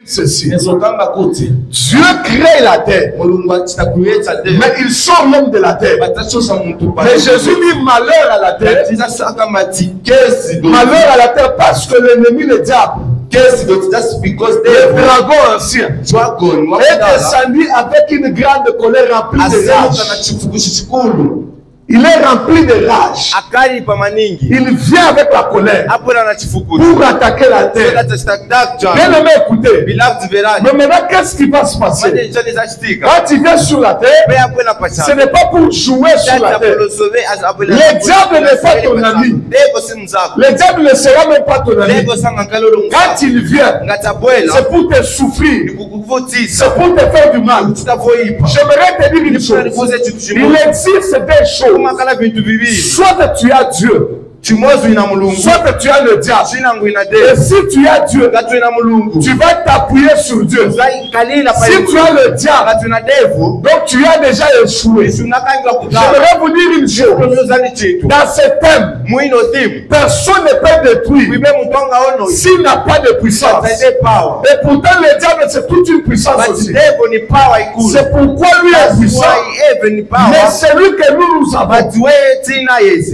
ceci. Dieu crée la terre, mais il sort l'homme de la terre. Mais Jésus dit malheur à la terre. Malheur à la terre parce que l'ennemi, le diable, le dragon ancien, est descendu avec une grande colère remplie de rage. Il est rempli de rage. Il vient avec la colère pour attaquer la terre. Bien aimé, écoutez. Mais maintenant, qu'est-ce qui va se passer? Quand tu viens sur la terre, ce n'est pas pour jouer sur la terre. Le diable n'est pas ton ami. Le diable ne sera même pas ton ami. Quand il vient, c'est pour te souffrir. C'est pour te faire du mal. J'aimerais te dire une chose. Il existe des choses. Soit tu as Dieu, soit tu as le diable. Et si tu as Dieu, tu vas t'appuyer sur Dieu. Si tu as le diable, donc tu as déjà échoué. J'aimerais vous dire une chose. Dans ce thème, personne ne peut détruire s'il n'a pas de puissance. Et pourtant le diable c'est toute une puissance aussi. C'est pourquoi lui est puissant. Mais celui que nous avons,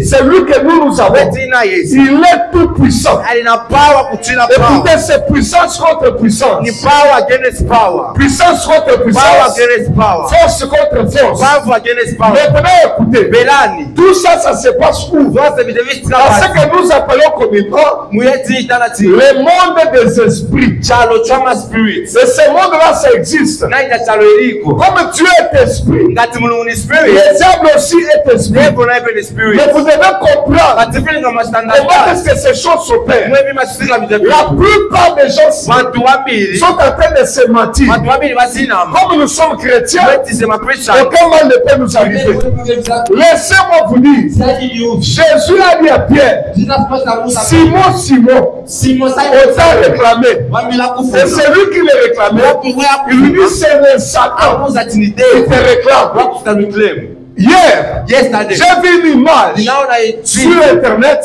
celui que nous avons, il est tout puissant. Écoutez, c'est puissance contre puissance. Puissance contre puissance. Force contre force. Maintenant, écoutez, tout ça, ça se passe où? Dans ce que nous appelons communément le monde des esprits. Et ce monde-là, ça existe. Comme Dieu est esprit, le diable aussi est esprit. Mais vous devez comprendre comment est-ce que ces choses s'opèrent. La plupart des gens sont en train de se mentir. Comme nous sommes chrétiens, aucun mal ne peut nous arriver. Laissez-moi vous dire, Jésus a dit à Pierre, Simon, Simon, on t'a réclamé. Et c'est lui qui le réclamait. Il lui dit, c'est le Satan qui te réclame. Hier, j'ai vu une image sur Internet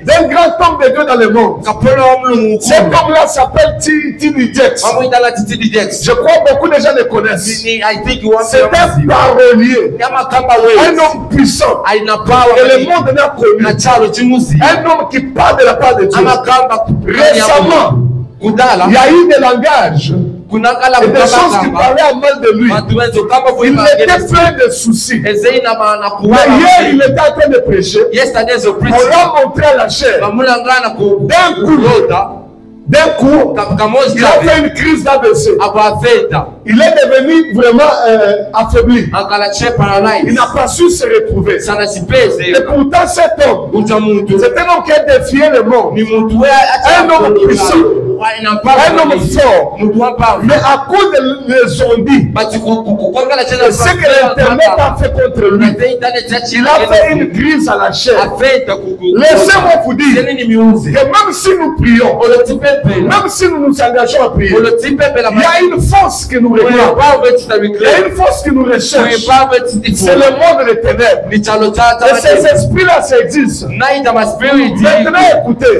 d'un grand homme de Dieu dans le monde. Cet homme-là s'appelle T.D. Jakes. Je crois que beaucoup de gens le connaissent. C'est un parolier, un homme puissant. Et le monde n'a connu. Un homme qui parle de la part de Dieu. Récemment, il y a eu des langages et des choses qui parlaient à mal de lui. Il était plein de soucis. Mais hier, il était en train de prêcher. On l'a montré à la chair. D'un coup, il a fait une crise d'AVC. Il est devenu vraiment affaibli. Il n'a pas su se retrouver. Et pourtant, cet homme, c'est un homme qui a défié le monde. Un homme puissant. Un homme fort. Mais à cause des zombies, ce que l'Internet a fait contre lui, il a fait une crise à la chair. Laissez-moi vous dire que même si nous prions, même si nous nous engageons à prier, il y a une force qui nous réclame. Il y a une force qui nous recherche. C'est le monde des ténèbres. Et ces esprits-là, ça existe. Maintenant, écoutez.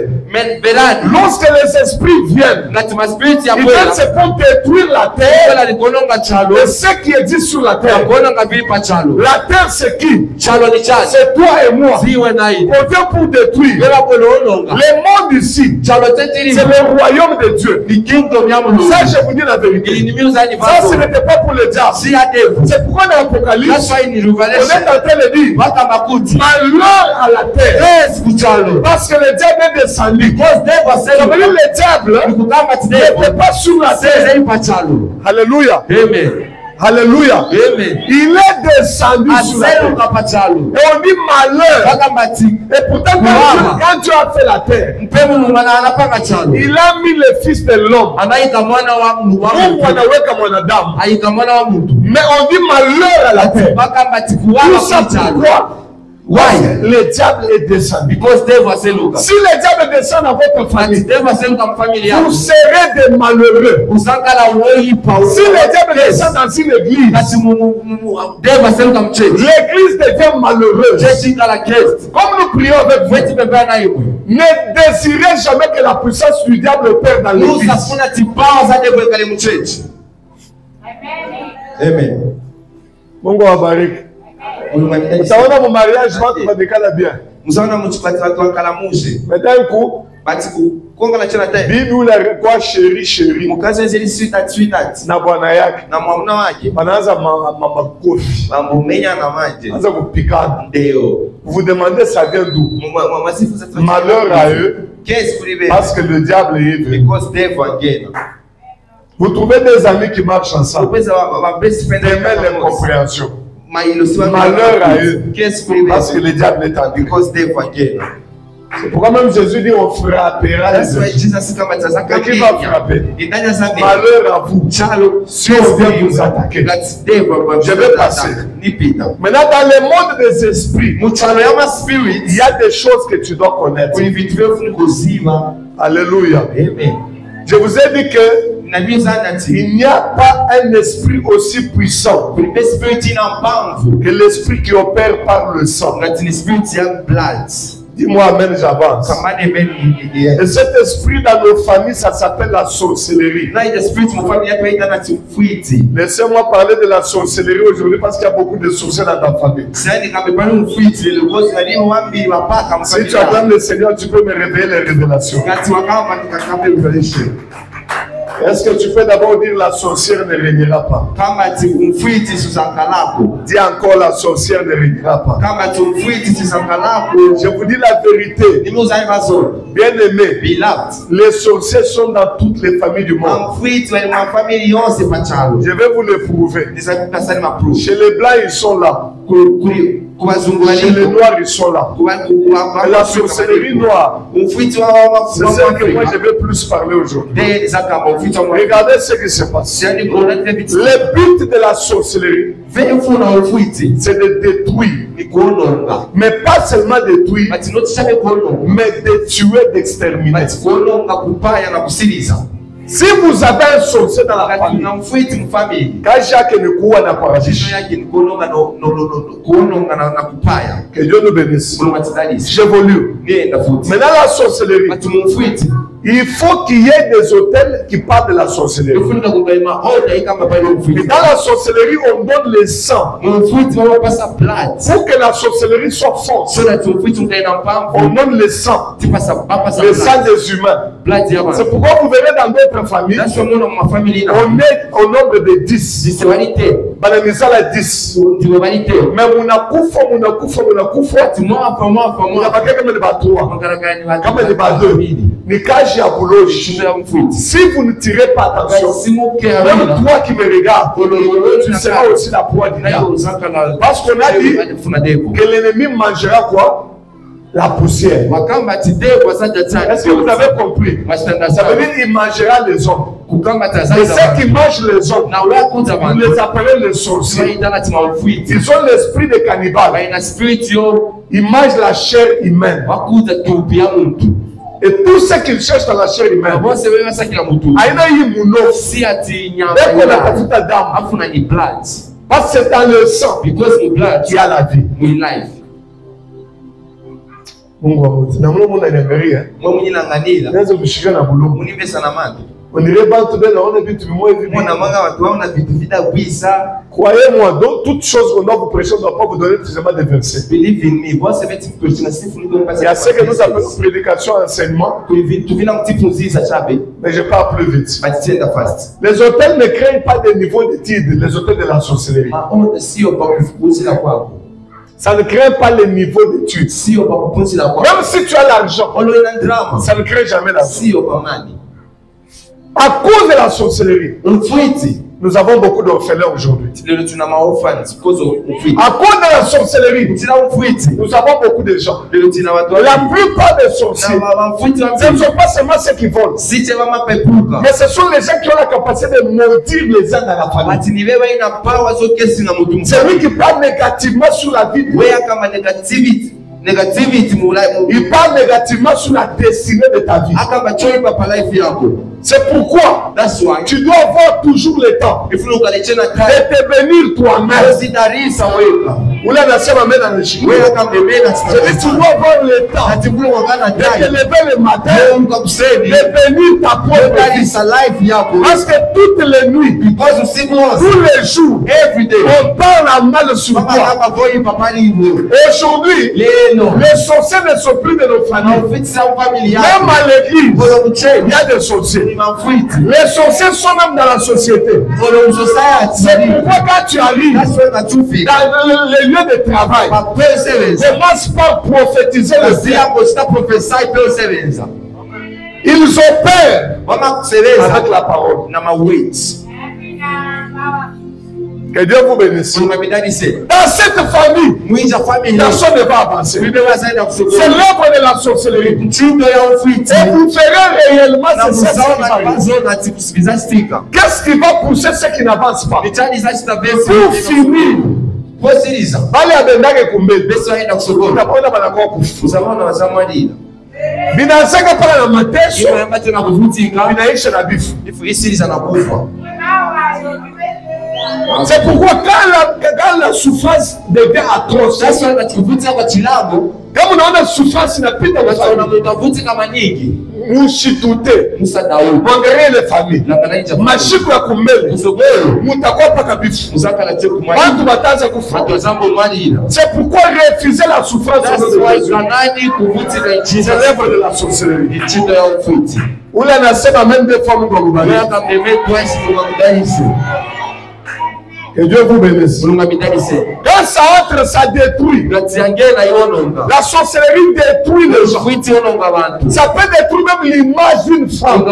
Lorsque les esprits viennent, ils viennent c'est pour détruire la terre et ce qui existe sur la terre. La terre, c'est qui? C'est toi et moi. On vient pour détruire. Le monde ici, c'est le royaume de Dieu. Ça, je vous dis la vérité. Ça, ce n'était pas pour le diable. C'est pourquoi dans l'Apocalypse, on est en train de dire malheur à la terre. Parce que le diable est descendu. Le diable n'était pas sur la terre. Alléluia. Amen. Alléluia. Amen. Il est descendu sur la terre. Et on dit malheur. Et pourtant, quand Dieu a fait la terre, il a mis le fils de l'homme. Mais on dit malheur à la terre. Tout ça pourquoi? Why? Le diable est descendu. Because devil was Luka. Si le diable descend dans votre famille, vous serez des malheureux. Si le diable descend dans une église, l'église devient malheureuse. Comme nous prions avec vous, ne désirez jamais que la puissance du diable opère dans l'église. Amen. Mungu awabariki. Utaona mon mariage watu badekala bien. Mais d'un coup, bibi ule alikuwa chéri na bwana yake wanaanza makofi, wanaanza kupikana. Vous demandez ça vient d'où? Malheur à eux, parce que le diable est venu. Vous trouvez des amis qui marchent ensemble, des mêmes incompréhensions. Malheur à eux, parce que le diable est en lui. C'est pourquoi même Jésus dit on frappera les autres. Mais qui va frapper? Malheur à vous si on vient vous attaquer. Je vais passer. Maintenant dans le monde des esprits, il y a des choses que tu dois connaître. Alléluia. Je vous ai dit que il n'y a pas un esprit aussi puissant que l'esprit qui opère par le sang. Dis-moi amen, j'avance. Et cet esprit dans nos familles, ça s'appelle la sorcellerie. Laissez-moi parler de la sorcellerie aujourd'hui parce qu'il y a beaucoup de sorciers dans ta famille. Si tu attends le Seigneur, tu peux me révéler les révélations. Est-ce que tu peux d'abord dire la sorcière ne régnera pas? Dis encore la sorcière ne régnera pas. Je vous dis la vérité. Bien aimé, les sorciers sont dans toutes les familles du monde. Je vais vous le prouver. Chez les blancs, ils sont là. Chez les noirs, ils sont là. Et la sorcellerie noire, c'est celle que moi je vais plus parler aujourd'hui. Regardez ce qui se passe. Le but de la sorcellerie, c'est de détruire. Mais pas seulement détruire, mais de tuer, d'exterminer. Si vous avez un sorcier dans la famille, quand Jacques ne court n'a pas que Dieu nous bénisse. J'évolue. Maintenant la sorcellerie, il faut qu'il y ait des hôtels qui parlent de la sorcellerie. Et dans la sorcellerie, on donne le sang. Pour que la sorcellerie soit forte, on donne le sang. Le sang des humains. C'est pourquoi vous verrez dans d'autres familles, on est au nombre de 10. Banamisa la 10. Mais on a koufo. On a pas comme les bateaux. Comme les bateaux. Si vous ne tirez pas attention, même toi qui me regardes, tu seras aussi la proie du diable. Parce qu'on a dit que l'ennemi mangera quoi? La poussière. Est-ce que vous avez compris? Ça veut dire qu'il mangera les hommes. Et ceux qui mangent les hommes, vous les appelez les sorciers. Ils ont l'esprit de cannibale. Ils mangent la chair humaine. Et tout ce qu'ils cherchent dans la chair humaine, parce que c'est dans le sang qu'il y a la vie. On dirait pas tout croyez-moi, donc toute chose qu'on doit vous prêcher, on ne doit pas vous donner seulement des versets. Il y a ce que nous appelons prédication, enseignement. Mais je parle plus vite. Les hôtels ne craignent pas des niveaux d'études, les hôtels de la sorcellerie. Ça ne craint pas les niveaux d'études. Même si tu as l'argent, ça ne craint jamais l'argent. À cause de la sorcellerie, Nous avons beaucoup d'orphelins aujourd'hui. À cause de la sorcellerie, nous avons beaucoup de gens. La plupart des sorciers, ce ne sont pas seulement ceux qui volent, mais ce sont les gens qui ont la capacité de maudire les uns dans la famille. C'est lui qui parle négativement sur la vie. Il parle négativement sur la destinée de ta vie. C'est pourquoi tu dois avoir toujours le temps de te bénir toi-même. Tu dois avoir le temps de te lever le matin, de bénir ta propre vie. Parce que toutes les nuits, tous les jours, on parle mal sur toi. Aujourd'hui, les sorciers ne sont plus de nos familles. Même à l'église, il y a des sorciers. Les sorciers sont même dans la société. C'est pourquoi quand tu arrives dans les lieux de travail, commence par prophétiser le diable. Ils ont peur avec la parole. Que Dieu vous bénisse. Dans cette famille, personne ne va avancer. C'est l'œuvre de la sorcellerie. Et vous ferez réellement ce qui va arriver. Qu'est-ce qui va pousser ceux qui n'avancent pas? Pour finir. Allez à Bendage Kumbel. Binasaka pala na mateso. Binaisha na bifu. C'est pourquoi quand la souffrance devient atroce, comme on a la souffrance inapita mushitute mwangalie ile famille mashiku ya kumbele mutakuwa paka bifu watu bataanza kufa. C'est pourquoi refuser la souffrance c'est l'œuvre de la sorcellerie. Ule anasema même des fois Mungu akubariki. Que Dieu vous bénisse. Quand ça entre, ça détruit. La sorcellerie détruit les gens. Ça peut détruire même l'image d'une femme.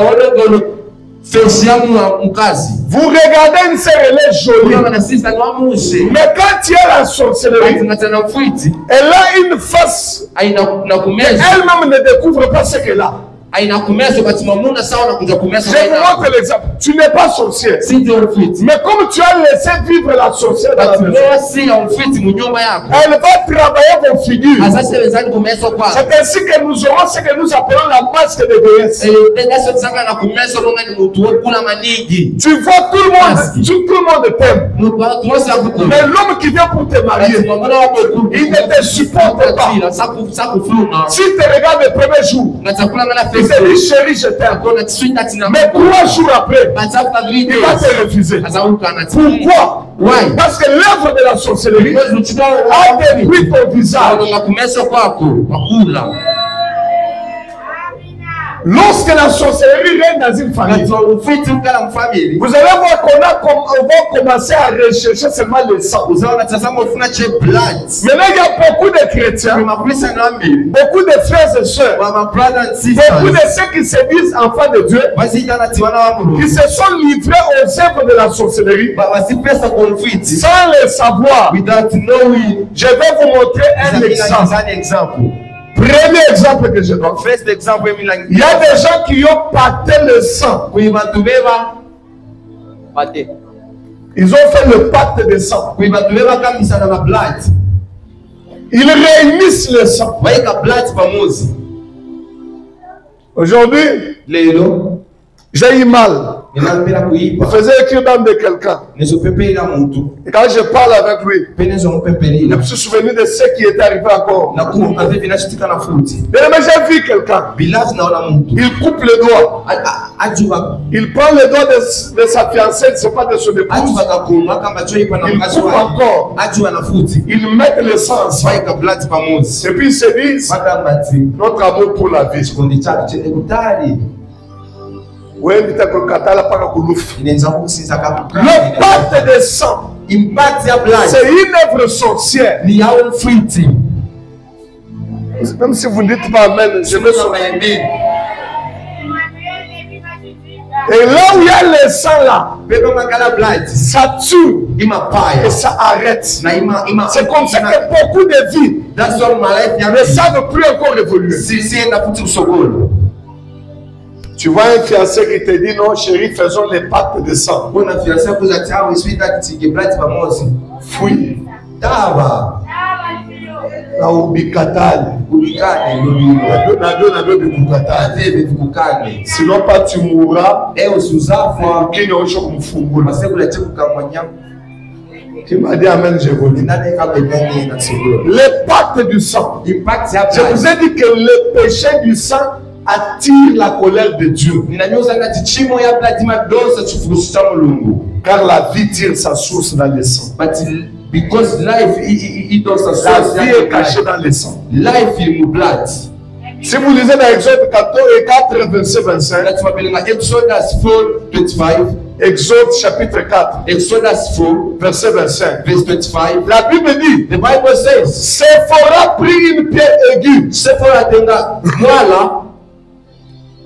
Vous regardez une sœur, elle est jolie. Mais quand il y a la sorcellerie, elle a une face. Elle-même ne découvre pas ce qu'elle a. Je vous montre l'exemple. Tu n'es pas sorcière. Mais comme tu as laissé vivre la sorcière dans la maison, elle va travailler vos figures. C'est ainsi que nous aurons ce que nous appelons la masque de vieillesse. Tu vois, tout le monde t'aime. Mais l'homme qui vient pour te marier, il ne te supporte pas. Si tu regardes le premier jour, il te dit chérie, je t'aime. Mais 3 jours après, il va te refuser. Pourquoi? Parce que l'œuvre de la sorcellerie a détruit ton visage. Lorsque la sorcellerie règne dans une famille, vous allez voir qu'on va commencer à rechercher seulement le sang. Maintenant, il y a beaucoup de chrétiens, beaucoup de frères et sœurs, beaucoup de ceux qui se disent enfants de Dieu, qui se sont livrés aux œuvres de la sorcellerie sans le savoir. Je vais vous montrer un exemple. Premier exemple que je donne. Il y a des gens qui ont pâté le sang. Ils ont fait le pacte de sang. Ils réunissent le sang. Aujourd'hui, j'ai eu mal. Je faisais écrire dans de quelqu'un. Et quand je parle avec lui, je me suis souvenu de ce qui est arrivé encore. Mais j'ai vu quelqu'un. Il coupe le doigt. Il prend le doigt de sa fiancée, ce n'est pas de son épouse. Il coupe encore. Il met le sang ensemble. Et puis il se dit, notre amour pour la vie. Le pacte de sang, c'est une œuvre sorcière. Même si vous ne dites pas amen, je vais sauver. Et là où il y a le sang là, ça tue et ça arrête. C'est comme ça que beaucoup de vies ne savent plus encore évoluer. Tu vois un fiancé qui te dit non chérie, faisons les pactes de sang. Fouille. Na ubikatali. Sinon pas tu mourras. Tu m'as dit amen, j'évolue. Le pacte du sang. Je vous ai dit que le péché du sang attire la colère de Dieu. Car la vie tire sa source dans le sang. Because life, la vie est cachée dans le sang. Life in blood. Si vous lisez dans Exode 4, verset 25, Exodus 4:25, Exode chapitre 4, Exodus 4, verset 25, verse 25, la Bible dit, the Bible says, Séphora prit une pierre aiguë. Séphora tenga mwala,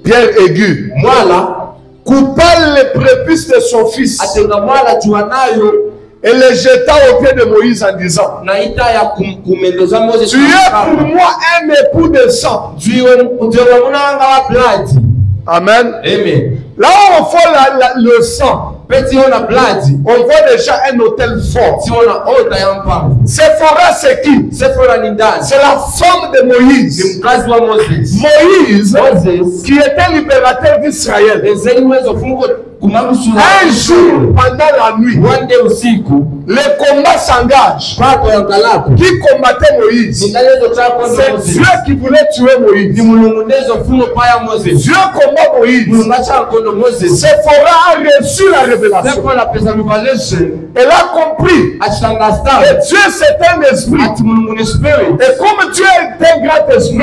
pierre aiguë, mwala, coupa les prépuces de son fils. Atenga mwala juanayo. Et les jeta au pied de Moïse en disant, tu es pour moi un époux de sang. Amen. Amen. Là où on voit le sang, on voit déjà un hôtel fort. Séphora c'est qui? C'est la femme de Moïse. Moïse qui était libérateur d'Israël. Un jour pendant la nuit, le combat s'engage. Qui combattait Moïse? C'est Dieu qui voulait tuer Moïse. Dieu combat Moïse. Séphora a reçu la révélation. Elle a compris que Dieu c'est un esprit. Et comme Dieu est un grand esprit,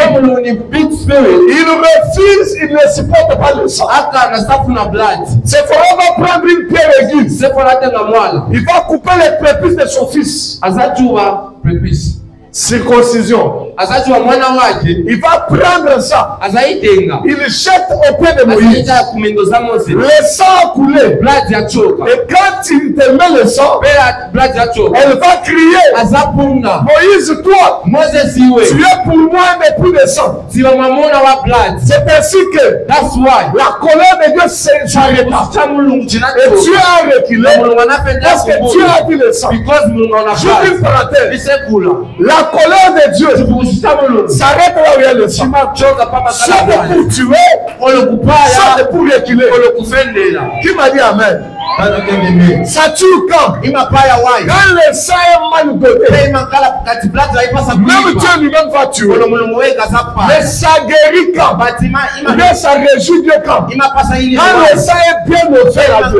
il refuse, il ne supporte pas le sang. Séphora va prendre une pierre aiguë. Il va couper les prépuces de son fils. Circoncision. Il va prendre ça. Il jette au pied de Moïse. Le sang a coulé. Et quand il te met le sang, elle va crier, Moïse, toi, tu es pour moi un époux de sang. C'est ainsi que la colère de Dieu s'arrêta. Et Dieu a reculé parce que Dieu a dit le sang. Je dis une parenthèse. La colère de Dieu s'arrête là où il y a le sang. Soit pour tuer, soit pour reculer. Qui m'a dit amen? Ça tue quand? Quand le sang est mal doté, même Dieu lui-même va tuer. Mais ça guérit quand? Mais ça réjouit Dieu quand? Quand le sang est bien offert à Dieu.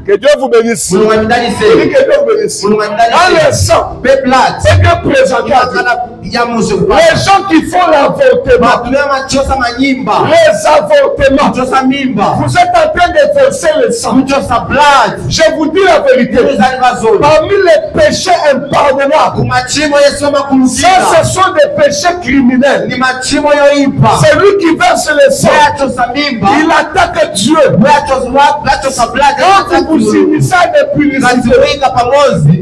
Que Dieu vous bénisse. Que Dieu vous bénisse. Quand le sang est bien présenté à Dieu. Les gens qui font l'avortement, les avortements, vous êtes en train de verser le sang. Je vous dis la vérité. Parmi les péchés impardonnables, ça ce sont des péchés criminels. Celui qui verse le sang, il attaque Dieu. Quand vous unissez des publicités,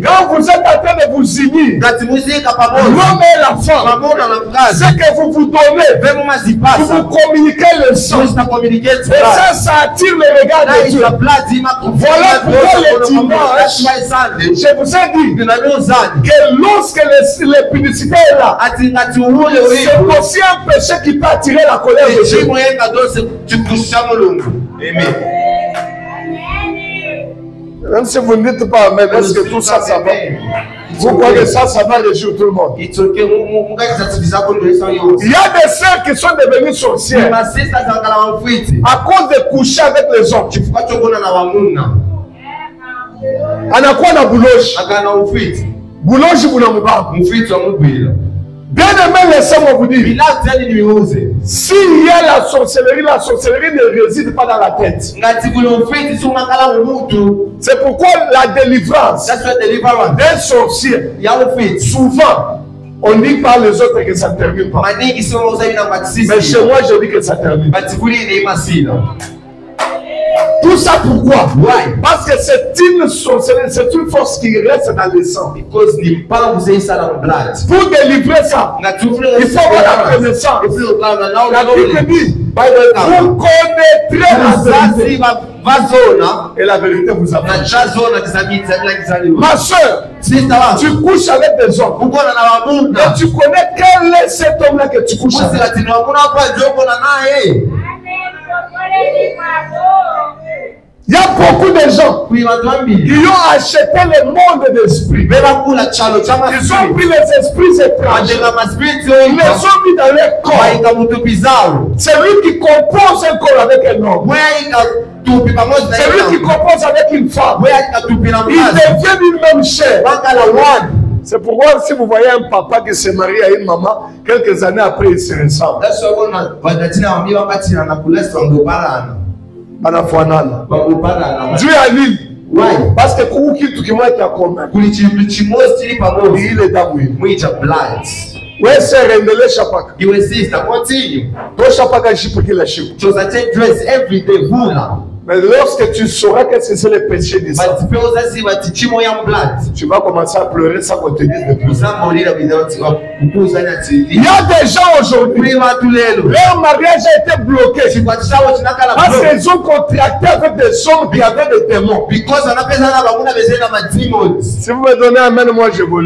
quand vous êtes en train de vous unir, l'homme et la femme, c'est que vous vous donnez, vous vous communiquez le sang. Et ça attire le regard de Dieu. Voilà pourquoi le dimanche, je vous ai dit que lorsque les publicités est là, c'est aussi un péché qui peut attirer la colère de Dieu. Amen. Même si vous ne dites pas amen, est-ce que tout ça, ça va? Vous croyez que ça va réjouir tout le monde? Il y a des sœurs qui sont devenues sorcières à cause de coucher avec les hommes. Anakuwa na buloshi. Buloshi buna mubabu. Bien aimé, laissez-moi vous dire. S'il y a la sorcellerie ne réside pas dans la tête. C'est pourquoi la délivrance d'un sorcier, souvent, On dit par les autres que ça ne termine pas. Mais chez moi, je dis que ça termine. Tout ça pourquoi? Parce que c'est une force qui reste dans le sang. Pour délivrer ça, il faut avoir la connaissance. La Bible dit, vous connaîtrez la vérité. Et la vérité vous appartient. Ma soeur, tu couches avec des hommes. Et tu connais quel est cet homme-là que tu couches avec. Il y a beaucoup de gens qui ont acheté le monde d'esprit. Ils ont pris les esprits étrangers. Ils les ont mis dans leur corps. C'est lui qui compose un corps avec un homme. C'est lui qui compose avec une femme. Ils deviennent une même chair. C'est pourquoi si vous voyez un papa qui se marie à une maman, quelques années après il se ressemble. Dieu a dit, parce que kitu kimoja cha commun. Il est d'amour. Oui, c'est rendelé chapaka. Your sister, continue. Toi chapaka jipo kila siku. So that you dress every day, vula. Mais lorsque tu sauras qu'est-ce que c'est le péché du sang, tu vas commencer à pleurer sans qu'on te dise de plus. Il y a des gens aujourd'hui, leur mariage a été bloqué parce qu'ils ont contracté avec des hommes qui avaient des démons. Si vous me donnez un amen, moi je vous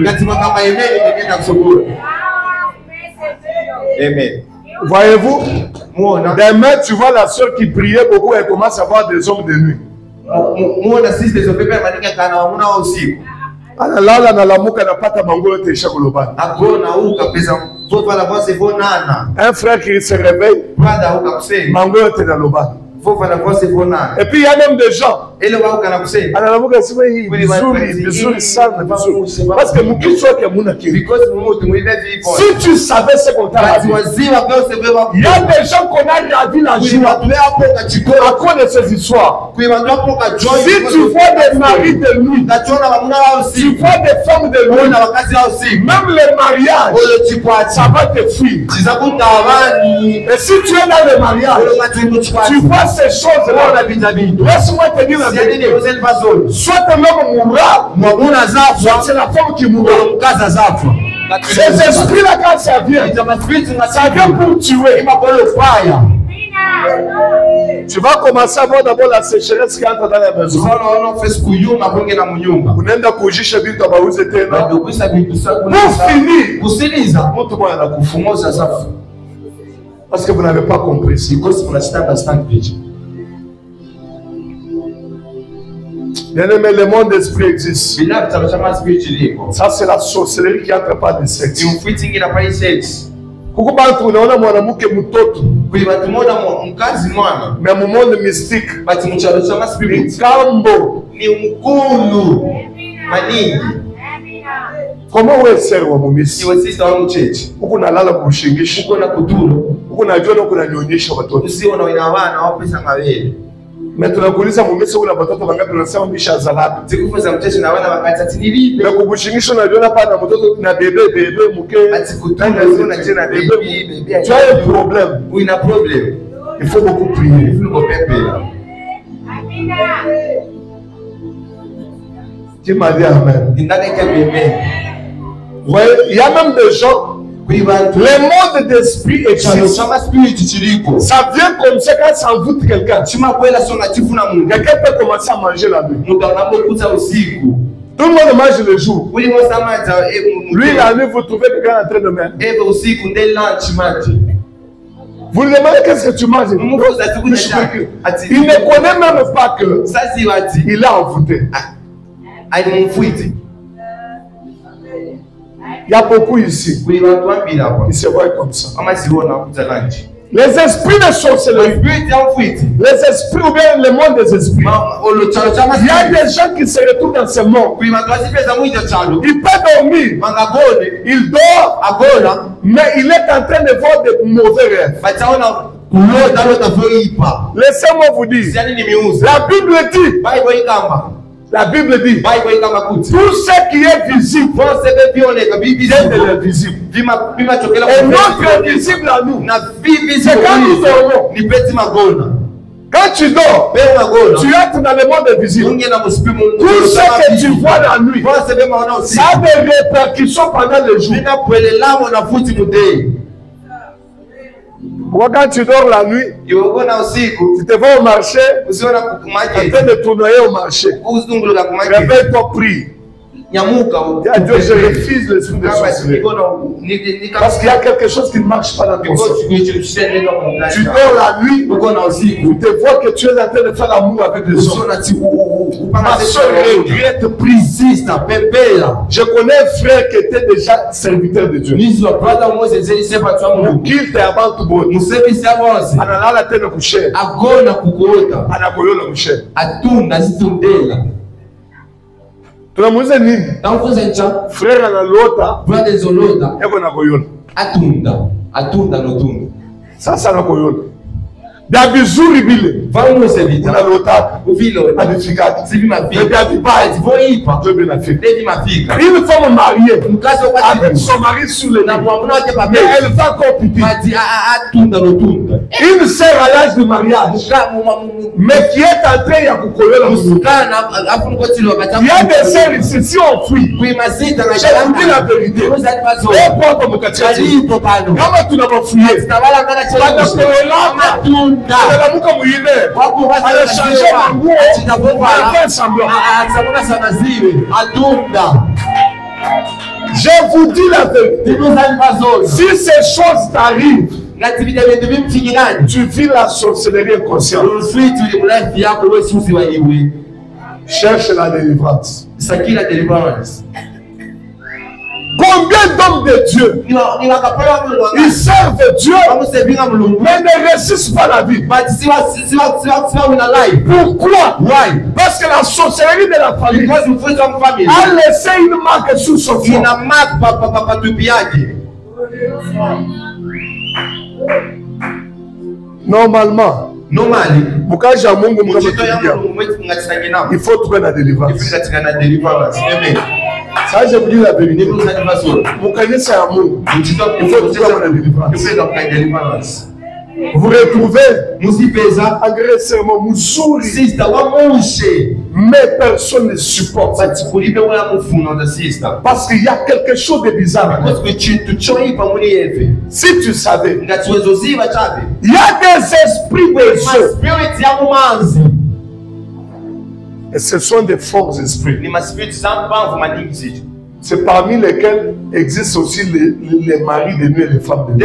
Amen. Voyez-vous, demain tu vois la soeur qui priait beaucoup et commence à voir des hommes de nuit. Un frère qui se réveille, et puis il y a même des gens. Parce que si tu savais ce qu'on t'a dit, il y a des gens qu'on a ravi la joie à cause de ces histoires. Si tu vois des maris de nuit, tu vois des femmes de nuit, même le mariage, ça va te fuir. Et si tu es dans le mariage, tu vois ces choses-là, laisse-moi te dire la vérité. Soit un homme mourra, soit c'est la femme qui mourra. Ces esprits-là, quand ça vient pour tuer. Tu vas commencer à voir d'abord la sécheresse qui entre dans la maison. Pour finir, parce que vous n'avez pas compris. Bien aimé, le monde d'esprit existe. Ça, c'est la sorcellerie qui entre par des sexes. Pourquoi pas tunaona mwanamke mtoto mais mu monde mystique ni kambo ni mkulu manini. Comment wewe sasa wa mumisi Your sister wa mchechi uko nalala kushingisha uko na kuduro uko najua uko nanyonyesha watoto usio na ina wana au pesa ngawele. Mais tunakuuliza mumisi una watoto wangapi? Tunasema misha zalaka zikufunza mchechi na wana wakati nilipe na kukushingisha unajua pana mtoto na bebe mke ati kutanga zona tena baby tu as un problème. Oui, un problème. Il faut beaucoup prier. Il faut beaucoup prier. Tu m'as dit amen. Il y a même des gens. Le monde d'esprit existe. Ça vient comme ça quand ça envoûte quelqu'un. Quelqu'un peut commencer à manger la nuit. Tout le monde mange le jour. Lui, la nuit, vous trouvez quelqu'un en train de manger. Vous lui demandez qu'est-ce que tu manges. Il ne connaît même pas que il a envoûté. Il y a beaucoup ici qui se voient comme ça. Les esprits de sorcellerie, les esprits ou bien le monde des esprits. Il y a des gens qui se retrouvent dans ce monde. Il peut dormir, il dort, mais il est en train de voir de mauvais rêves. Laissez-moi vous dire, la Bible dit, La Bible dit, Bible kama kuti. tout ce qui est visible Force be bioneka vient de l'invisible. bima chokela Et notre invisible à nous, na visible c'est quand nous dormons. ni peti magona. Quand tu dors, tu entres dans le monde invisible. Tout ce que tu vois la nuit, ça a des répercussions pendant le jour. Quand tu dors la nuit, tu te vas au marché, en train de tourner au marché. Réveille-toi, prie. Dis à Dieu, je refuse l'esprit de sorcellerie. Parce qu'il y a quelque chose qui ne marche pas dans ton corps. Tu dors la nuit, tu te vois que tu es en train de faire l'amour avec des hommes. Ma soeur regrette, prie. Je connais un frère qui était déjà serviteur de Dieu. Qu'il te avant tout bon. Anala la tête de coucher. Anakoyo la coucher. Tunamuuliza nini? Frère analota. Yako nakoyola. Atunda notunda. Sasa nakoyola. Da bizuri bile. Vamos servir. Unalota. Uvilo. Adifikati. Sivi mafika. Adifikati. Voipa. Tobe na fika. Devi mafika. Une femme mariée. Mkazo kwa avec son mari sous le na lit. mwamuno wake Mais pape. elle va encore pipi. Mati atunda notunda. Une sœur à l'âge de mariage. Mais qui est en train de kukoyola. Musikana afunukotilo Il batamu. y a des sœurs ici, si on fuit. Kuimazita na Je vous dis la vérité. Et quoi comme kachali? Kama tunabafuye. Tabala kana Bada koyola. matunda. Analamuka mwine. Wako basi Anachangé manguo. Anafanya semblant. Sabona sana ziwe. Atunda. Je vous dis la vérité. Si ces choses t'arrivent, tu vis la sorcellerie inconsciente. Cherche la délivrance. Combien d'hommes de Dieu ils servent Dieu mais ne réussissent pas la vie? Pourquoi? Parce que la sorcellerie de la famille a laissé une marque sur son front. Normalement, il faut trouver la délivrance. Ça, je vous dis la vérité. Vous connaissez un mot. Il faut trouver la délivrance. Vous retrouvez agressivement Moussouri. Mais personne ne supporte. Parce qu'il y a quelque chose de bizarre. Si tu savais, il y a des esprits de Dieu. Et ce sont des forts esprits. C'est parmi lesquels existent aussi les maris de nuit et les femmes de nuit.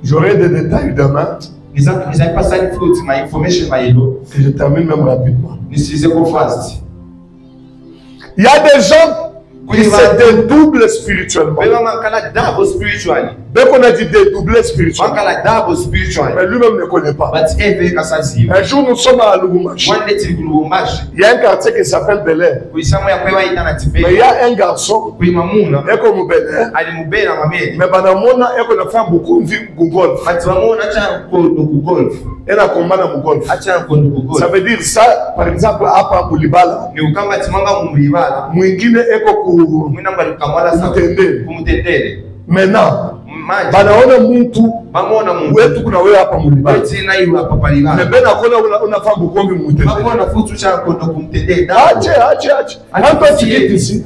J'aurai des détails demain. Et je termine même rapidement. Il y a des gens qui se dédoublent spirituellement. Dès qu'on a dit dédoubler spirituellement, mais lui-même ne connaît pas. Un jour, nous sommes à Lubumbashi. Il y a un quartier qui s'appelle Bel Air. Mais il y a un garçon, il est comme Bel Air. Mais Banamona est qu'on a fait beaucoup de golf. Elle a combattu dans golf. Ça veut dire ça, par exemple, à Pamboulibala. Mwingine eko kumutendele. Maintenant, banaona mtu wetu kuna wewe hapa Mulibala. Mais ben akona unafaa bukongi mutendele. Ache. Quand toi tu es ici,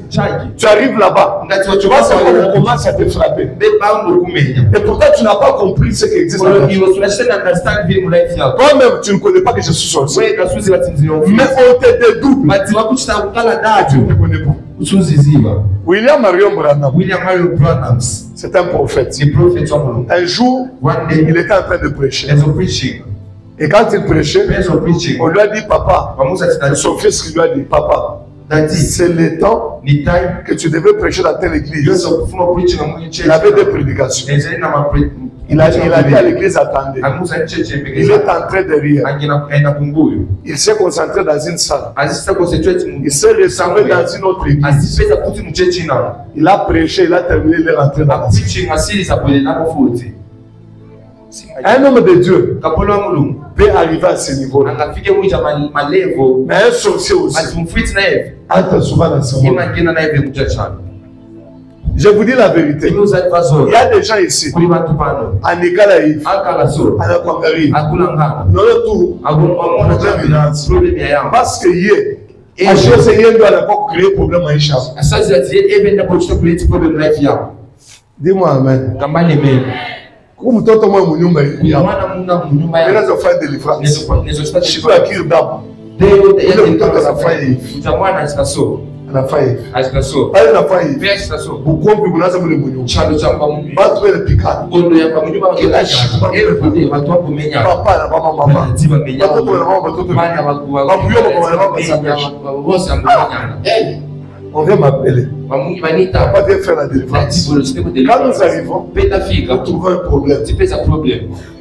tu arrives là-bas. Tu vois ça on commence à te frapper. Et pourtant tu n'as pas compris ce qui existe. Toi-même tu ne connais pas que je suis sorcier. Mais on te dédouble. Tu ne connais pas. William Marion Branham, c'est un prophète. Un jour, il était en train de prêcher. Et quand il prêchait, on lui a dit, papa, son fils lui a dit, papa, c'est le temps que tu devais prêcher dans telle église. Il avait des prédications. Il a dit à l'église, attendez. Il est entré derrière. Il s'est concentré dans une salle. Il s'est ressemblé dans une autre église. Il a prêché, il a terminé, il est rentré dans la salle. Un homme de Dieu peut arriver à ce niveau-là. Mais un sorcier aussi entre souvent dans ce monde. Je vous dis la vérité. Il y a des gens ici. En Égalaïf, en Akwangari, dans le tout, parce que hier, à chaque fois, il doit encore créer problème à Isha. Dis-moi amen. Comme tout le monde est venu, il y a des enfants de délivrance. Je suis à Kirdam. La faille. Elle n'a pas eu. Pourquoi vous n'avez pas le mouillon? Pas trouver le piquant. Papa, maman. On vient m'appeler. Papa vient faire la délivrance. Quand nous arrivons, nous trouvons un problème.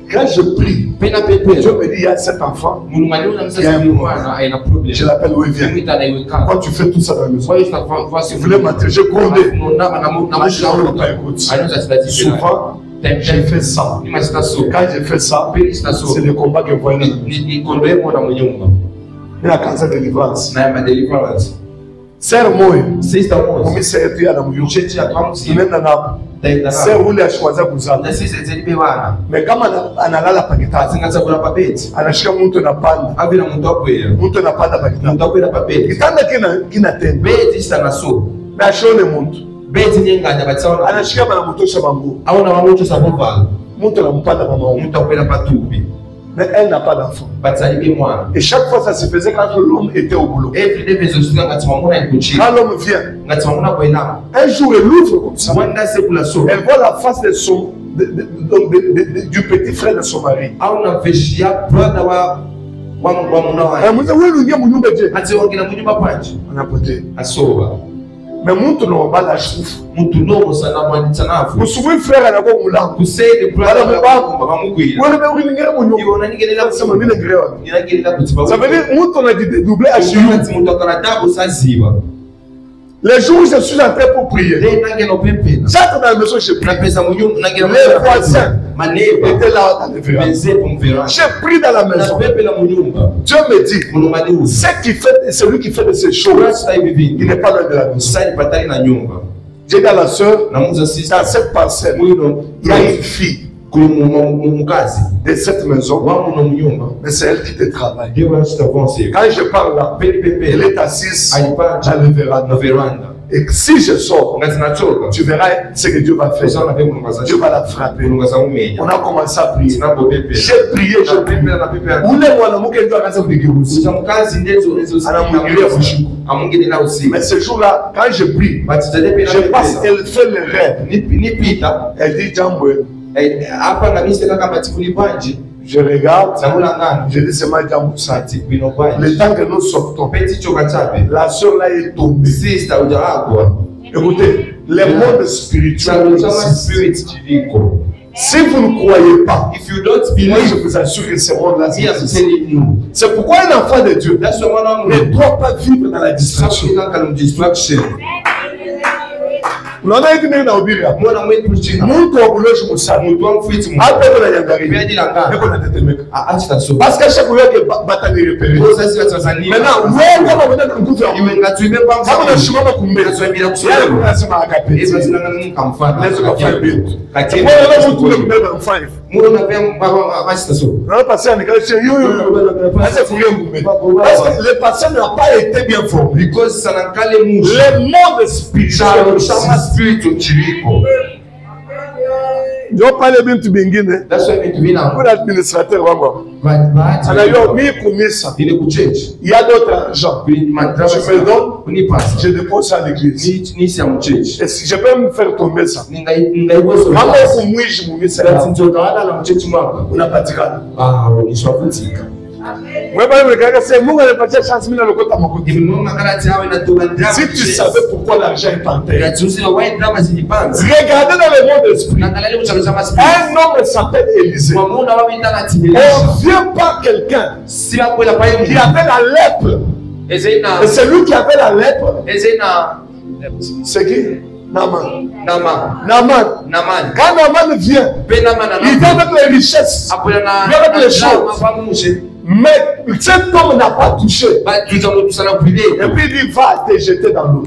Quand je prie, Dieu me dit il y a cet enfant, il y a un problème. Je l'appelle où il vient. Quand tu fais tout ça dans la maison, si vous voulez m'attirer, je condé. Souvent, j'ai fait ça. Quand j'ai fait ça, c'est le combat que vous voyez. Il y a cancer de délivrance. Sœur moi, on s'est dit à la mouillon. Sœur Ouli a choisi Kuzala. Mais quand on a la paqueta, on a cherché mon na panda. Mon na panda paqueta. Il t'a qui n'a tenu. Mais a cherché le monde. On a cherché ma moto chabango. Mon na panda maman. Mais elle n'a pas d'enfant. Et chaque fois ça se faisait quand l'homme était au boulot. Quand l'homme vient, un jour elle ouvre comme ça. Elle voit la face de son, du petit frère de son mari. Elle me dit oui, on a poté. Mais mon tour n'a la chouffe. Vous souvenez frère à la Moula. Vous savez ça veut dire mon tour a dit dédoubler à Chiyou. Les jours où je suis entré pour prier, j'entre dans la maison, je prie. Les voisins étaient là dans le verre. J'ai pris dans la maison. Dieu me dit, celui qui fait de ces choses, il n'est pas loin de la maison. J'ai dit à la soeur, dans cette parcelle, il y a une fille de cette maison, mais c'est elle qui te travaille. Quand je parle là, elle est assise dans le véranda. Et si je sors, tu verras ce que Dieu va faire. Dieu va la frapper. On a commencé à prier. J'ai prié, j'ai prié. Mais ce jour-là, quand je prie, je passe, elle fait le rêve. Elle dit Jambo. Je regarde, je dis c'est ma jambe. Le temps que nous sortons, la soeur là est tombée. Écoutez, le monde spirituel, si vous ne croyez pas, moi je vous assure que ce monde-là, c'est pourquoi un enfant de Dieu ne doit pas vivre dans la distraction. Non, non, il n'y a pas parce que chaque fois que bataille repérée. Maintenant, le patient n'a pas été bien formé. Le monde spirituel. Je parle bien de Bengine. Pour l'administrateur, il y a d'autres argent. Je me donne, je dépose à l'église. Et si je peux me faire tomber ça, on n'a pas tiré. Si tu savais pourquoi l'argent est en terre, regardez dans le monde d'esprit. Un homme s'appelle Élisée. On ne vient pas quelqu'un qui avait la lèpre. Et c'est lui qui avait la lèpre. C'est qui? Naman. Naman. Quand Naman vient, il vient avec les richesses, il vient avec les choses. Mais cet homme n'a pas touché. Et puis il dit, va te jeter dans l'eau.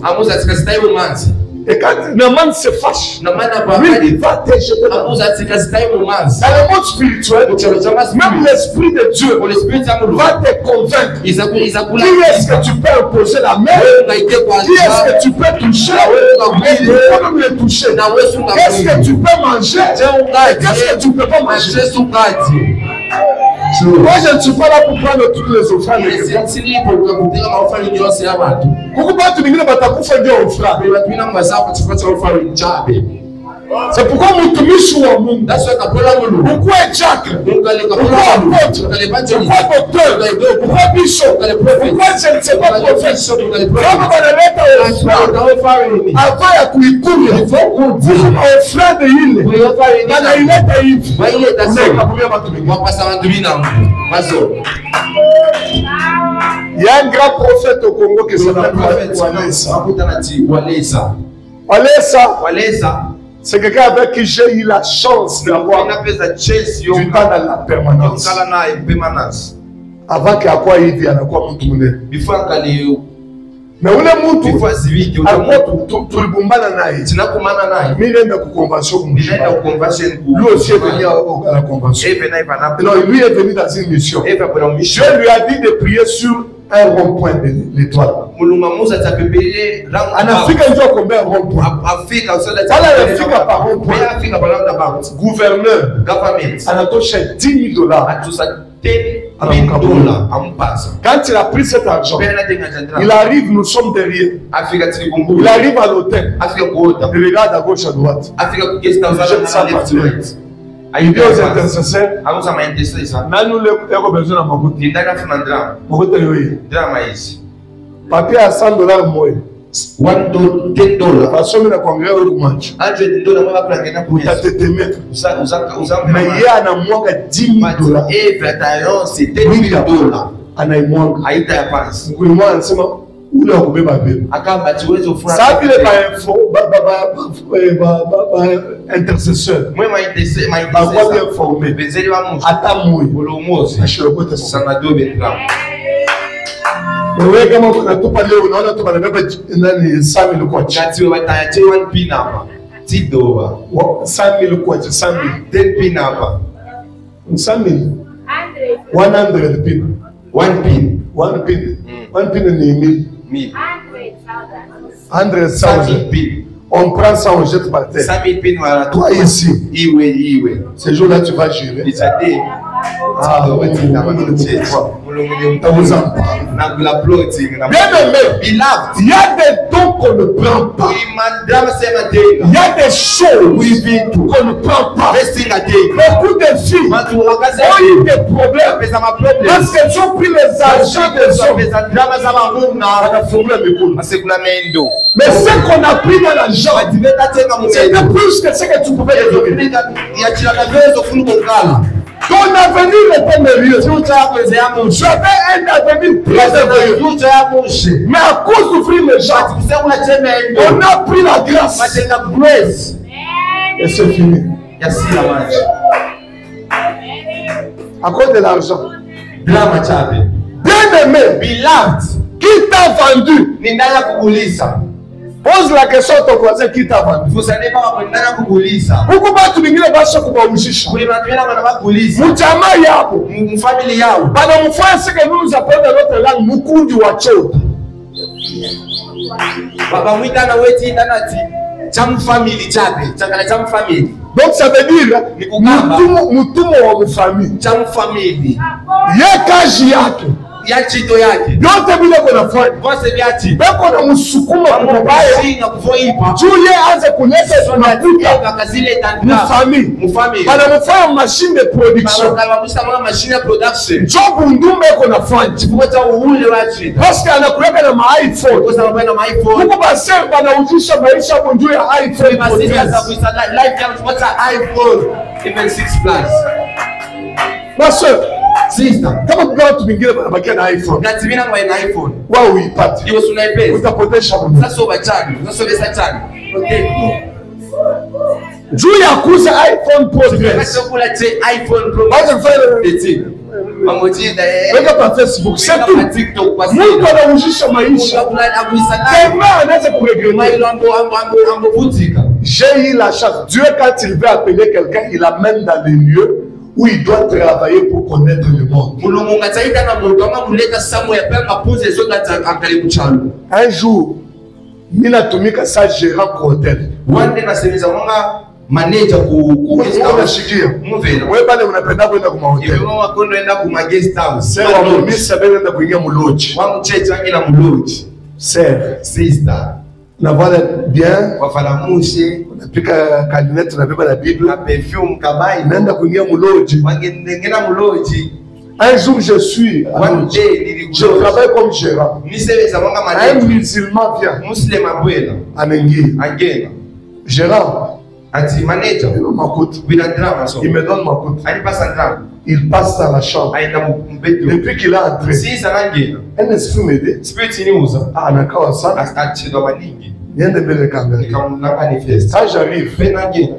Et quand Naman se fâche, lui il va te jeter dans l'eau. Dans le monde spirituel, même l'Esprit de Dieu va te convaincre. Qui est-ce que tu peux imposer la main? Qui est-ce que tu peux toucher? Et tu peux même le toucher. Qu'est-ce que tu peux manger? Qu'est-ce que tu ne peux pas manger? Moi je ne suis pas là pour prendre toutes les offrandes. C'est pourquoi pourquoi Jack? Pourquoi apôtre? Pourquoi docteur? Pourquoi bishop? Pourquoi je ne sais pas professeur? Avant ya kuikuya offrande ile banaileta hivi. Il y a un grand prophète au Congo qui s'appelle Walesa. C'est quelqu'un avec qui j'ai eu la chance d'avoir du temps dans la permanence. Avant qu'il y ait quoi il y a quoi mon tourné. Mais on est mon tour. Tout le bombana naï. Mais il est dans la convention. Lui aussi est venu à la convention. Non, lui est venu dans une mission. Dieu lui a dit de prier sur un rond-point de l'étoile. En Afrique, il y a combien de rond-points? L'Afrique a par rond-point. Gouverneur, on a touché $10 000. Quand il a pris cet argent, il arrive, nous sommes derrière. Il arrive à l'hôtel. Il regarde à gauche, à droite. Il dit aux intercesseurs, nous avons besoin de papier à $100 moins. $10. Parce que le congrès mais il y a un mois $10. Ça il est pas info, intercesseur. Moi bien informé. Attends moi. Mais comment on a tout parlé, on a tout parlé même 100 000 quoi. 100 000 quoi, 100 000. 100 000. 100 pin. One pin est 1000. 100,000 pin. On prend ça, on jette par terre. 100 000 pin, voilà. Toi ici. Ce jour-là, tu vas gérer. Ah, oui, il y a des dons qu'on ne prend pas. Il y a des choses qu'on ne prend pas. Beaucoup de filles ont eu des problèmes parce qu'elles ont pris les argent des hommes. Mais ce qu'on a pris dans l'argent, c'était plus que ce que tu pouvais donner. Ton avenir était merveilleux. Tu avais un avenir très merveilleux. Mais à cause d'ouvrir les gens, on a pris la grâce. Et c'est fini. À cause de l'argent. Bien aimé, qui t'a vendu? Pose la question à ton voisin qui t'a vendu. Vous savez pas pourquoi tu n'es pas sûr que vous musicien. Mujama yabo, famille yabo. Bana mufanya ce que nous appelons dans notre langue mukundi wa chota. Baba mwita na weti ndanati. Cham family chape, chakala cham family. Donc ça veut dire mutumo wa famille. Cham family. Ye kaji yake. Yachito yake yote bila kunafanya bose byati beko na msukuma kubaya juye anze kuleta mafuta kakazile tandra mfami bana mfanya machine de production bana mfanya machine de production job ndumbe kunafanya chipota ule wachi parce que anakuweka na iPhone kwa sababu na iPhone huko basi banaujisha maisha bonjua ya iPhone basi za kuisa life yangu what's iPhone even 6 plus basi sister, kama kwa watu wengine wanabakia na iPhone. Na timina kwa iPhone. Wao uipate. Hiyo unaipenda. Utapotesha muda. Sasa ubachani, sasa besa chani. juu ya kuuza iPhone Pro 13. Weka pa Facebook, c'est tout. Mungu anaujisha maisha. Comment anaweza kuregretter? J'ai eu la chance. Dieu, quand il veut appeler quelqu'un, il l'amène dans les lieux où il doit travailler pour connaître le monde. Un jour, Mina Tomika sa gérant pour hôtel. Manager unashikia wewe pale unapenda kwenda kwa hotel kuma guest house sasa mimi sabenda kuingia mlodge wangu cheche ngina mlodge sister na voilà bien wafala mushe unapika cabinet unabeba la bible na perfume kabai naenda kuingia mlodge ngina mlodge. Un jour je suis je travaille comme gérant un musulman vient Angela gérant anti manager il me donne ma coute. Il passe dans la chambre. Depuis qu'il a entré, un esprit me dit ah d'accord ça quand j'arrive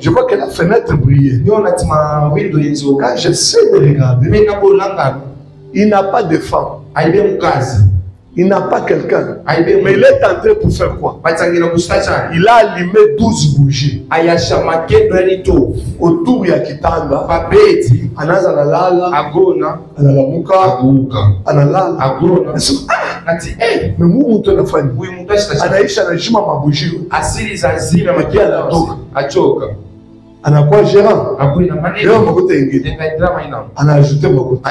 je vois que la fenêtre brillait. Quand j'essaie de regarder, il n'a pas de femme, il n'a pas quelqu'un, mais il est entré pour faire quoi? Il a allumé 12 bougies autour ya kitanda, anaza nalala, analamuka, analala, mais Mungu mtu anafanya anaisha anajima mabuji achoka anakuwa gérant leo makuta ingine anaajute makuta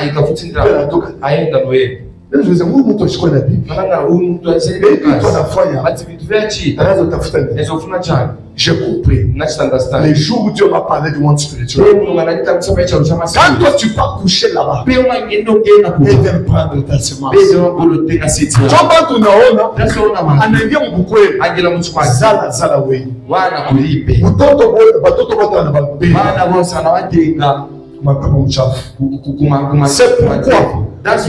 aenda noe. Je vous ai dit, vous êtes quoi la Bible? J'ai compris. Les jours où Dieu m'a parlé du monde spirituel, quand toi tu vas coucher là-bas, il vient prendre ta semence. C'est pourquoi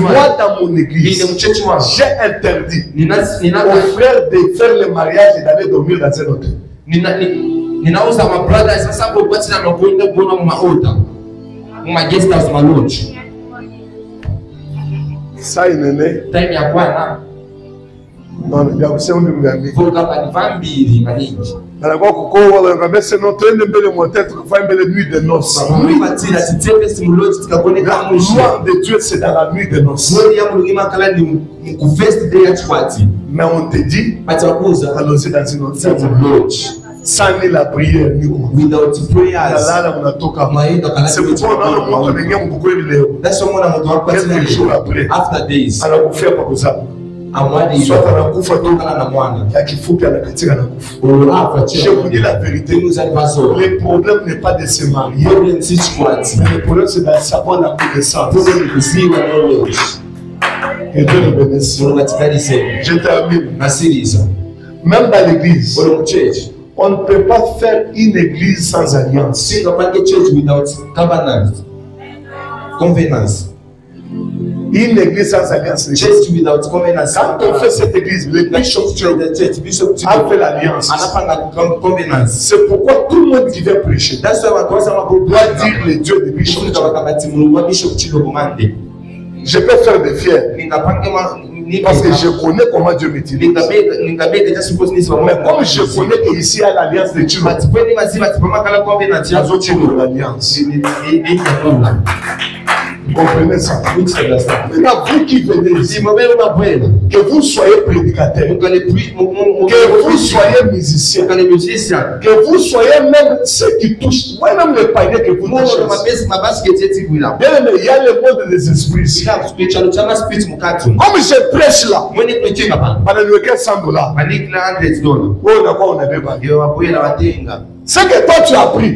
moi dans mon église, j'ai interdit aux frères de faire le mariage et d'aller dormir dans un hôtel. Ninauza mabrada sasa hapo kwa tina nakwenda kuona maota guest house malodge ça inene time ya kwana non ya kusema mimi volga ba vambiri maningi na kwa kukoa wala ngabese no twende mbele motel tukafanya mbele nuit de noces mimi batira titebe simulodge tukaboneka mwisho de Dieu c'est dans la nuit de noces mwezi ya mulugima kala ni ku first day ya twati mais on te dit batakuza allons dans une lodge sans la prière without prayers c'est pourquoi on a that's why on a quelques jours après after days anakufia kwa kuzaa amwadi soit anakufa tokana na mwana akifupi anakatika na kufa. Je vous dis la vérité, le problème n'est pas de se marier, mais le problème c'est de savoir la connaissance. Et Dieu nous bénisse. Je termine. Même dans l'église, on ne peut pas faire une église sans alliance. Une église sans alliance. Quand on fait cette église, le bishop a fait l'alliance. C'est pourquoi tout le monde qui vient prêcher doit dire le Dieu du bishop. Je peux faire des fiers parce que je connais comment Dieu m'utilise. Mais comme je connais qu'ici il y a l'alliance de Dieu, l'alliance. Vous comprenez ça? Maintenant, vous qui venez ici, que vous soyez prédicateur, que vous soyez musicien, que vous soyez même ceux qui touchent, moi-même les païens que vous touchez. Bien aimé, il y a le monde des esprits. Comme je prêche là, pendant le week-end $100. Oh, d'accord, on avait pas. Ce que toi tu as pris,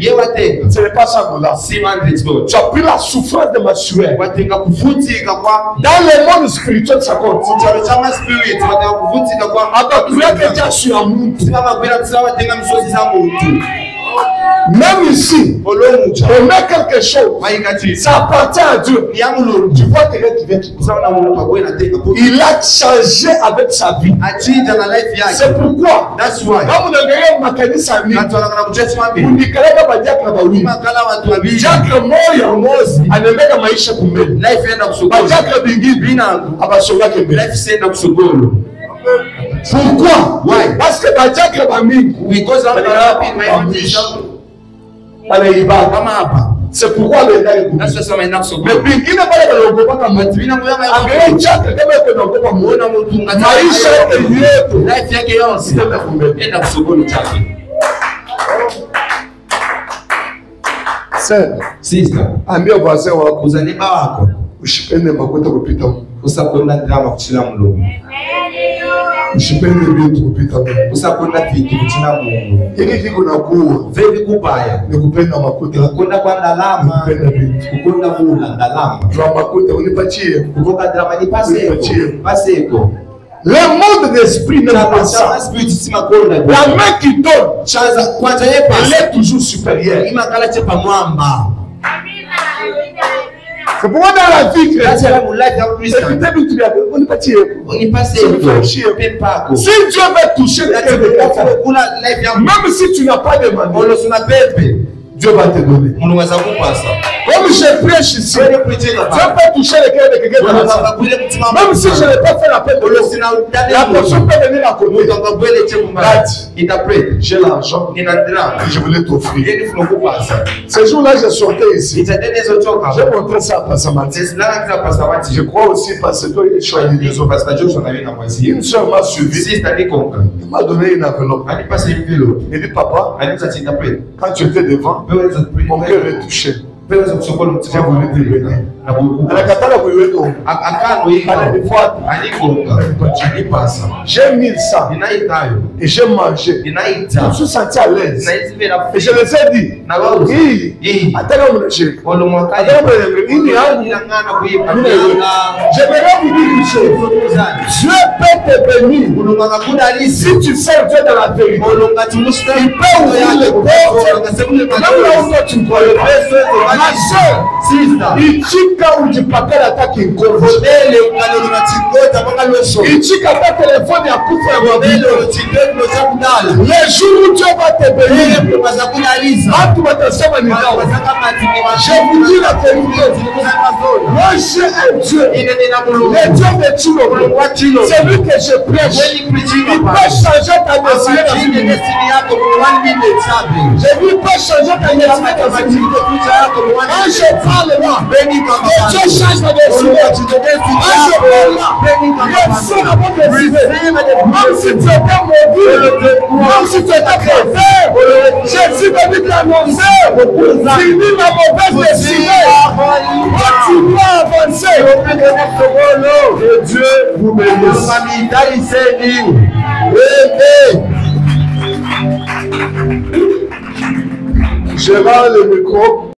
ce n'est pas $100. Tu as pris la souffrance de ma sueur. Dans le monde spirituel, ça compte. Même ici, on met quelque chose. Ça appartient à Dieu. Tu vois quelqu'un qui vient qui il a changé avec sa vie. C'est pourquoi quand vous avez un mécanisme pourquoi? Parce que c'est pourquoi le ambia voisin wako uzalima wako usipende makuta kupita usakunda drama kuchila mlungu usipende vitu kupita usakunda vitu kuchila Mungu hiki kiko na kuwa vevi kubaya ni kupenda makuta kukunda kwa ndalama kupenda vitu kukunda mula ndalama kwa makuta unipatie kukoka drama ni paseko le monde d'esprit n'est pas ça. La main qui donne, elle est toujours supérieure. C'est pourquoi dans la vie chrétienne, on n'est pas tiré. Si Dieu veut toucher le cœur de quelqu'un, même si tu n'as pas demandé, Dieu va te donner. Comme je prêche ici, Dieu peut toucher le cœur de quelqu'un. Même si je n'ai pas fait la peine de l'eau, la personne peut venir à côté. J'ai l'argent, je voulais t'offrir. Ce jour-là, je sortais ici. J'ai montré ça à Passamati. Je crois aussi parce que je suis allé des autres. Une soeur m'a suivi. Elle m'a donné une enveloppe. Elle dit, papa, quand tu étais devant, mon cœur est touché. J'ai voulu te bénir. J'ai mis ça et j'ai mangé. Je me suis senti à l'aise. Et je les ai dit, j'aimerais vous dire une chose. Dieu peut te bénir si tu sers Dieu dans la vérité. Il peut ouvrir les portes, même là où toi tu ne croyais pas. Ma soeur, ichika ujipakala taki ngombe ichika ta téléphone ya kufa ya mabilo le jour où Dieu va te bénir watu watasema ni dawa. Je vous dis la vérité, moi j'ai un Dieu, le Dieu de Tilo, c'est lui que je prêche. Il peut changer ta destinée. Je lui peux changer ta destinée. Quand je parle là, Dieu change ta destinée. Quand je parle là, Dieu sonne à votre destinée. Même si tu étais maudit, même si tu étais prophète, Jésus va te l'annoncer. Finis la mauvaise destinée. Continue à avancer. Que Dieu vous bénisse. Je rends le micro.